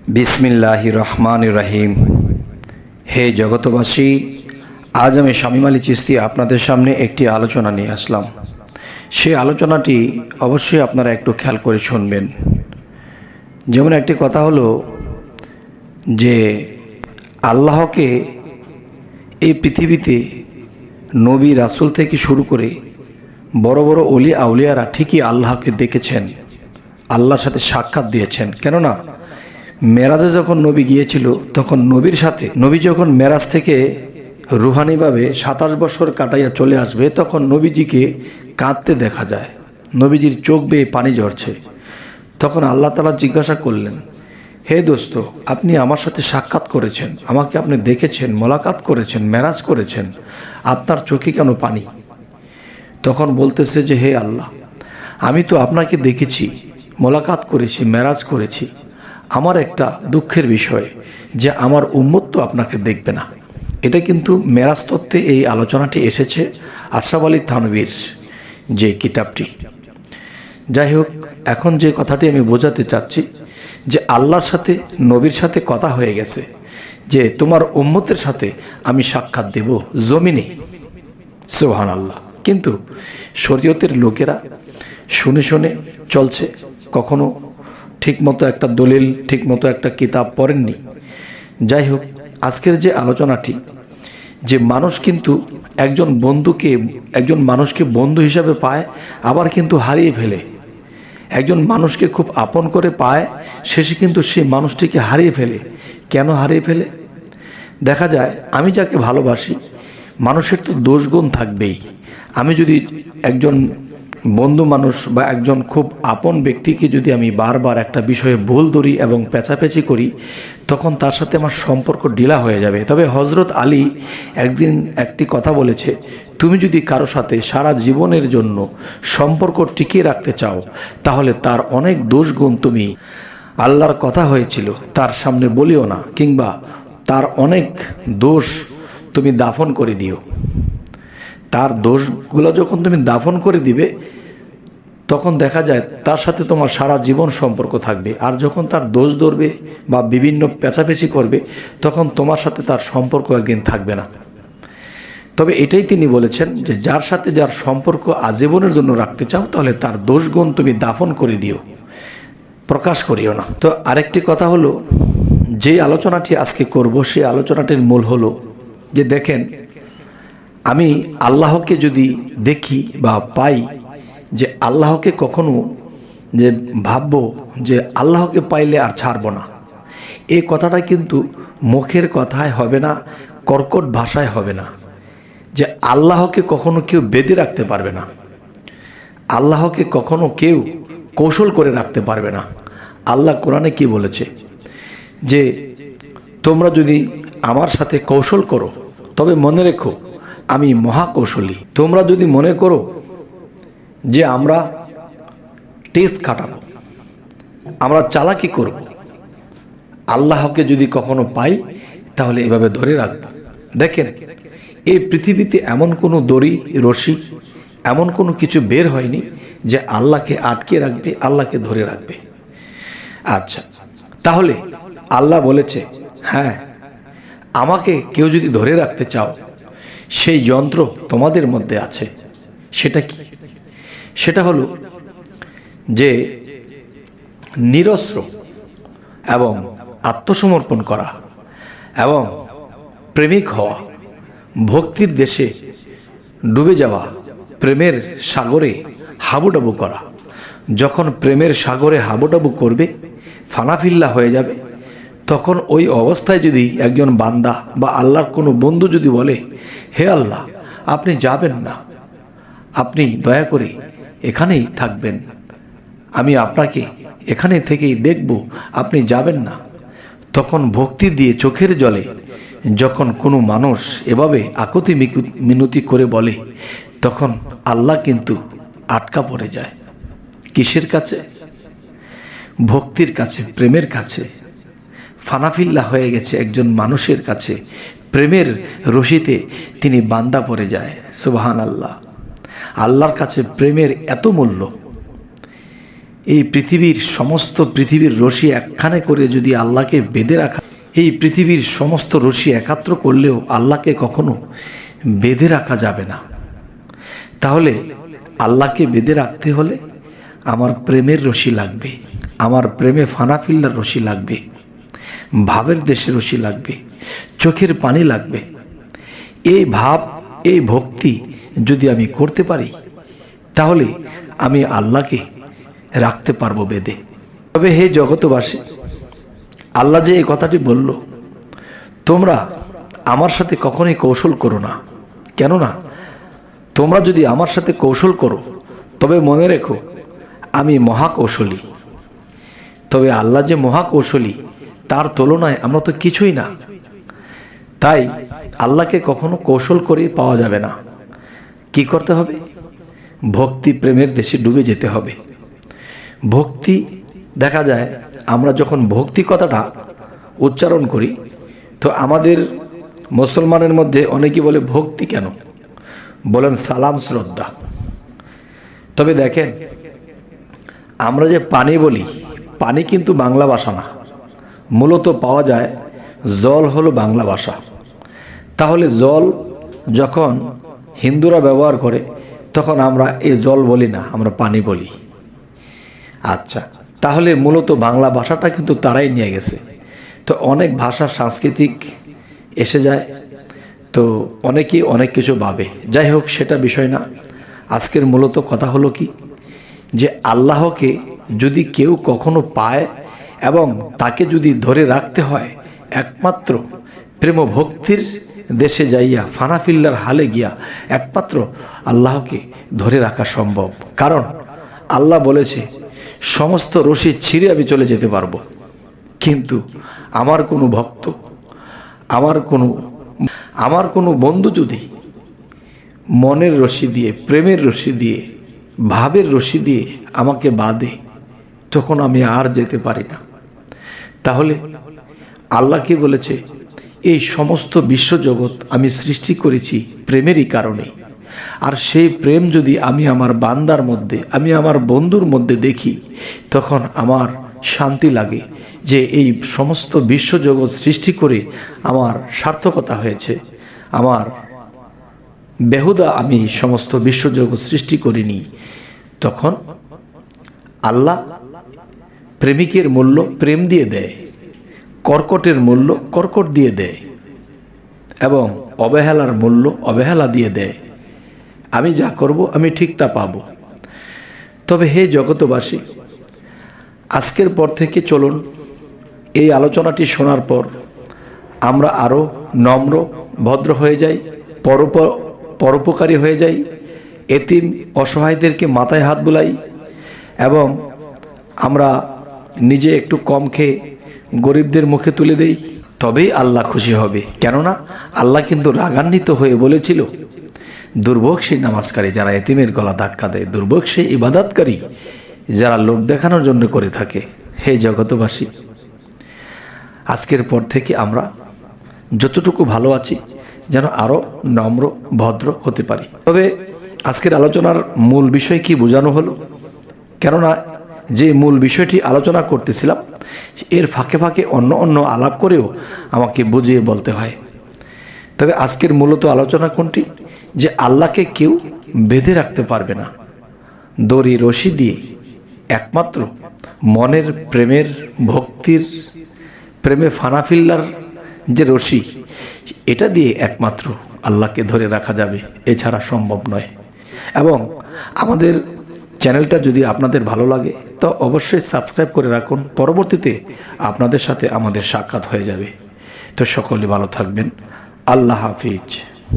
বিসমিল্লাহির রহমানির রহিম। হে জগতবাসী, আজ আমি শামীম আলী চিশতি আপনাদের সামনে একটি আলোচনা নিয়ে আসলাম। সেই আলোচনাটি অবশ্যই আপনারা একটু খেয়াল করে শুনবেন। যেমন একটি কথা হলো যে আল্লাহকে এই পৃথিবীতে নবী রাসূল থেকে শুরু করে বড় বড় অলি আউলিয়ারা ঠিকই আল্লাহকে দেখেছেন, আল্লাহর সাথে সাক্ষাৎ দিয়েছেন। কেননা মেরাজে যখন নবী গিয়েছিল তখন নবী যখন মেরাজ থেকে রুহানিভাবে 27 বছর কাটাইয়া চলে আসবে, তখন নবীজিকে কাঁদতে দেখা যায়, নবীজির চোখ বেয়ে পানি ঝরছে। তখন আল্লাহ তাআলা জিজ্ঞাসা করলেন, হে দোস্ত, আপনি আমার সাথে সাক্ষাৎ করেছেন, আমাকে আপনি দেখেছেন, মোলাকাত করেছেন, মেরাজ করেছেন, আপনার চোখে কেন পানি? তখন বলতেছে যে হে আল্লাহ, আমি তো আপনাকে দেখেছি, মোলাকাত করেছি, মেরাজ করেছি। আমার একটা দুঃখের বিষয় যে আমার উম্মত তো আপনাকে দেখবে না। এটা কিন্তু মেরাজ তত্ত্বে এই আলোচনাটি এসেছে আশরাফ আলী থানভীর যে কিতাবটি। যাই হোক, এখন যে কথাটি আমি বোঝাতে চাচ্ছি যে আল্লাহর সাথে নবীর সাথে কথা হয়ে গেছে যে তোমার উম্মতের সাথে আমি সাক্ষাৎ দেব জমিনে। সুবহানাল্লাহ। কিন্তু শরীয়তের লোকেরা শুনে শুনে চলছে, কখনো ঠিকমতো একটা দলিল, ঠিকমতো একটা কিতাব পড়েননি। যাই হোক, আজকের যে আলোচনাটি, যে মানুষ কিন্তু একজন মানুষকে বন্ধু হিসাবে পায়, আবার কিন্তু হারিয়ে ফেলে। একজন মানুষকে খুব আপন করে পায়, শেষে কিন্তু সেই মানুষটিকে হারিয়ে ফেলে। কেন হারিয়ে ফেলে? দেখা যায় আমি যাকে ভালোবাসি, মানুষের তো দোষগুণ থাকবেই। আমি যদি একজন বন্ধু মানুষ বা একজন খুব আপন ব্যক্তিকে যদি আমি বারবার একটা বিষয়ে ভুল ধরি এবং পেঁচাপেচি করি, তখন তার সাথে আমার সম্পর্ক ঢিলা হয়ে যাবে। তবে হযরত আলী একদিন একটি কথা বলেছে, তুমি যদি কারো সাথে সারা জীবনের জন্য সম্পর্ক টিকিয়ে রাখতে চাও, তাহলে তার অনেক দোষগুণ তুমি, আল্লাহর কথা হয়েছিল, তার সামনে বলিও না, কিংবা তার অনেক দোষ তুমি দাফন করে দিও। তার দোষগুলো যখন তুমি দাফন করে দিবে, তখন দেখা যায় তার সাথে তোমার সারা জীবন সম্পর্ক থাকবে। আর যখন তার দোষ ধরবে বা বিভিন্ন পেঁচাপেচি করবে, তখন তোমার সাথে তার সম্পর্ক একদিন থাকবে না। তবে এটাই তিনি বলেছেন যে যার সাথে যার সম্পর্ক আজীবনের জন্য রাখতে চাও, তাহলে তার দোষগুণ তুমি দাফন করে দিও, প্রকাশ করিও না। তো আরেকটি কথা হলো, যে আলোচনাটি আজকে করব, সেই আলোচনাটির মূল হলো যে দেখেন, আমি আল্লাহকে যদি দেখি বা পাই, যে আল্লাহকে কখনো যে ভাববো যে আল্লাহকে পাইলে আর ছাড়বো না, এই কথাটা কিন্তু মুখের কথায় হবে না, কর্কট ভাষায় হবে না। যে আল্লাহকে কখনো কেউ বেঁধে রাখতে পারবে না, আল্লাহকে কখনো কেউ কৌশল করে রাখতে পারবে না। আল্লাহ কোরআনে কি বলেছে? যে তোমরা যদি আমার সাথে কৌশল করো, তবে মনে রেখো আমি মহাকৌশলী। তোমরা যদি মনে করো যে আমরা টেস্ট খাটাবো, আমরা চালাকি করব, আল্লাহকে যদি কখনো পাই, তাহলে এভাবে ধরে রাখবো। দেখেন, এই পৃথিবীতে এমন কোনো দড়ি, রশি, এমন কোনো কিছু বের হয়নি যে আল্লাহকে আটকে রাখবে, আল্লাহকে ধরে রাখবে। আচ্ছা, তাহলে আল্লাহ বলেছে, হ্যাঁ, আমাকে কেউ যদি ধরে রাখতে চাও, সেই যন্ত্র তোমাদের মধ্যে আছে। সেটা কি? সেটা হলো যে নিরস্ত্র এবং আত্মসমর্পণ করা এবং প্রেমিক হওয়া, ভক্তির দেশে ডুবে যাওয়া, প্রেমের সাগরে হাবুডাবু করা। যখন প্রেমের সাগরে হাবুডাবু করবে, ফানাফিল্লা হয়ে যাবে, তখন ওই অবস্থায় যদি একজন বান্দা বা আল্লাহর কোনো বন্ধু যদি বলে, হে আল্লাহ, আপনি যাবেন না, আপনি দয়া করে এখানেই থাকবেন, আমি আপনাকে এখানে থেকেই দেখব, আপনি যাবেন না, তখন ভক্তি দিয়ে চোখের জলে যখন কোনো মানুষ এভাবে আকুতি মিনতি করে বলে, তখন আল্লাহ কিন্তু আটকা পড়ে যায়। কিসের কাছে? ভক্তির কাছে, প্রেমের কাছে। ফানাফিল্লা হয়ে গেছে একজন মানুষের কাছে, প্রেমের রশিতে তিনি বান্দা পড়ে যায়। সুবহানাল্লাহ। আল্লাহর কাছে প্রেমের এত মূল্য এই পৃথিবীর রশি একখানে করে যদি আল্লাহকে বেঁধে রাখা, এই পৃথিবীর সমস্ত রশি একাত্র করলেও আল্লাহকে কখনো বেঁধে রাখা যাবে না। তাহলে আল্লাহকে বেঁধে রাখতে হলে আমার প্রেমের রশি লাগবে, আমার প্রেমে ফানাফিল্লার রশি লাগবে, ভাবের দেশের রশি লাগবে, চোখের পানি লাগবে। এই ভাব, এই ভক্তি যদি আমি করতে পারি, তাহলে আমি আল্লাহকে রাখতে পারবো বেঁধে। তবে হে জগতবাসী, আল্লাহ যে এই কথাটি বলল, তোমরা আমার সাথে কখনোই কৌশল করো না। কেননা তোমরা যদি আমার সাথে কৌশল করো, তবে মনে রেখো আমি মহাকৌশলী। তবে আল্লাহ যে মহাকৌশলী, তার তুলনায় আমরা তো কিছুই না। তাই আল্লাহকে কখনো কৌশল করে পাওয়া যাবে না। কি করতে হবে? ভক্তি প্রেমের দেশে ডুবে যেতে হবে। ভক্তি, দেখা যায় আমরা যখন ভক্তি কথাটা উচ্চারণ করি, তো আমাদের মুসলমানের মধ্যে অনেকে বলে ভক্তি কেন, বলেন সালাম শ্রদ্ধা। তবে দেখেন, আমরা যে পানি বলি, পানি কিন্তু বাংলা ভাষা না, মূলত পাওয়া যায় জল হলো বাংলা ভাষা। তাহলে জল যখন হিন্দুরা ব্যবহার করে, তখন আমরা এই জল বলি না, আমরা পানি বলি। আচ্ছা, তাহলে মূলত বাংলা ভাষাটা কিন্তু তারাই নিয়ে গেছে। তো অনেক ভাষা সাংস্কৃতিক এসে যায়, তো অনেকেই অনেক কিছু ভাবে। যাই হোক, সেটা বিষয় না। আজকের মূলত কথা হলো কি, যে আল্লাহকে যদি কেউ কখনো পায় এবং তাকে যদি ধরে রাখতে হয়, একমাত্র প্রেম ভক্তির দেশে যাইয়া, ফানাফিল্লার হালে গিয়া একমাত্র আল্লাহকে ধরে রাখা সম্ভব। কারণ আল্লাহ বলেছে, সমস্ত রশি ছিঁড়ে আমি চলে যেতে পারবো, কিন্তু আমার কোনো ভক্ত, আমার কোনো বন্ধু যদি মনের রশি দিয়ে, প্রেমের রশি দিয়ে, ভাবের রশি দিয়ে আমাকে বাঁধে, তখন আমি আর যেতে পারি না। তাহলে আল্লাহ কি বলেছে? এই সমস্ত বিশ্বজগৎ আমি সৃষ্টি করেছি প্রেমেরই কারণে। আর সেই প্রেম যদি আমি আমার বান্দার মধ্যে, আমি আমার বন্ধুর মধ্যে দেখি, তখন আমার শান্তি লাগে যে এই সমস্ত বিশ্বজগৎ সৃষ্টি করে আমার সার্থকতা হয়েছে। আমার বেহুদা আমি সমস্ত বিশ্বজগৎ সৃষ্টি করিনি। তখন আল্লাহ প্রেমিকের মূল্য প্রেম দিয়ে দেয়, কর্কটের মূল্য কর্কট দিয়ে দেয়, এবং অবহেলার মূল্য অবহেলা দিয়ে দেয়। আমি যা করব আমি ঠিক তা পাবো। তবে হে জগতবাসী, আজকের পর থেকে চলুন এই আলোচনাটি শোনার পর আমরা আরও নম্র ভদ্র হয়ে যাই, পরোপকারী হয়ে যাই, এতিম অসহায়দেরকে মাথায় হাত বুলাই, এবং আমরা নিজে একটু কম খেয়ে গরিবদের মুখে তুলে দেই। তবেই আল্লাহ খুশি হবে। কেননা আল্লাহ কিন্তু রাগান্বিত হয়ে বলেছিল, দুর্ভোগ সেই নামাজকারী যারা এতিমের গলা ধাক্কা দেয়, দুর্ভোগ সেই ইবাদতকারী যারা লোক দেখানোর জন্য করে থাকে। হে জগতবাসী, আজকের পর থেকে আমরা যতটুকু ভালো আছি যেন আরও নম্র ভদ্র হতে পারি। তবে আজকের আলোচনার মূল বিষয় কি বোঝানো হলো? কেননা যে মূল বিষয়টি আলোচনা করতেছিলাম, এর ফাঁকে ফাঁকে অন্য আলাপ করেও আমাকে বুঝিয়ে বলতে হয়। তবে আজকের মূলত আলোচনা কোনটি? যে আল্লাহকে কেউ বেঁধে রাখতে পারবে না। দড়ি রশি দিয়ে একমাত্র মনের প্রেমের, ভক্তির, প্রেমে ফানাফিল্লার যে রশি, এটা দিয়ে একমাত্র আল্লাহকে ধরে রাখা যাবে, এছাড়া সম্ভব নয়। এবং আমাদের চ্যানেলটা যদি আপনাদের ভালো লাগে তো অবশ্যই সাবস্ক্রাইব করে রাখুন। পরবর্তীতে আপনাদের সাথে আমাদের সাক্ষাৎ হয়ে যাবে। তো সকলে ভালো থাকবেন। আল্লাহ হাফিজ।